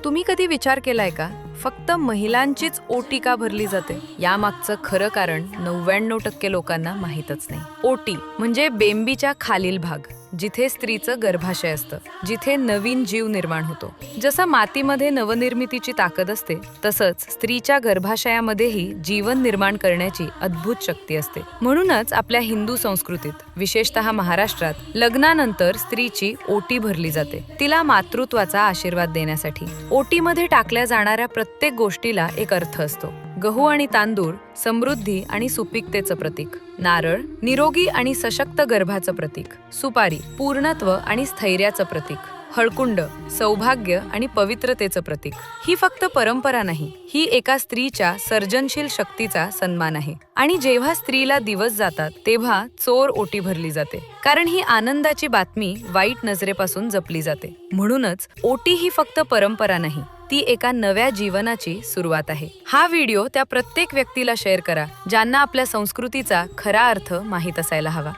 तुम्ही कधी विचार केलाय का फक्त महिलांचीच ओटी का भरली जाते? यामागचं खरं कारण 99% लोकांना माहीतच नाही. ओटी म्हणजे बेंबीच्या खालील भाग, जिथे स्त्रीचं गर्भाशय असतं, जिथे नवीन जीव निर्माण होतो. जसं मातीमध्ये नवनिर्मितीची ताकद असते, तसंच स्त्रीच्या गर्भाशयामध्येही जीवन निर्माण करण्याची अद्भुत शक्ती असते. म्हणूनच आपल्या हिंदू संस्कृतीत, विशेषतः महाराष्ट्रात, लग्नानंतर स्त्रीची ओटी भरली जाते, तिला मातृत्वाचा आशीर्वाद देण्यासाठी. ओटीमध्ये टाकल्या जाणाऱ्या प्रत्येक गोष्टीला एक अर्थ असतो. गहू आणि तांदूळ समृद्धी आणि सुपीकतेचं प्रतीक, नारळ निरोगी आणि सशक्त गर्भाचं प्रतीक, सुपारी पूर्णत्व आणि स्थैर्याचं प्रतीक, हळकुंड सौभाग्य आणि पवित्रतेचं प्रतीक. ही फक्त परंपरा नाही, ही एका स्त्रीच्या सर्जनशील शक्तीचा सन्मान आहे. आणि जेव्हा स्त्रीला दिवस जातात तेव्हा चोर ओटी भरली जाते, कारण ही आनंदाची बातमी वाईट नजरेपासून जपली जाते. म्हणूनच ओटी ही फक्त परंपरा नाही, ती एका नव्या जीवनाची सुरुवात आहे. हा व्हिडिओ त्या प्रत्येक व्यक्तीला शेअर करा ज्यांना आपल्या संस्कृतीचा खरा अर्थ माहीत असायला हवा.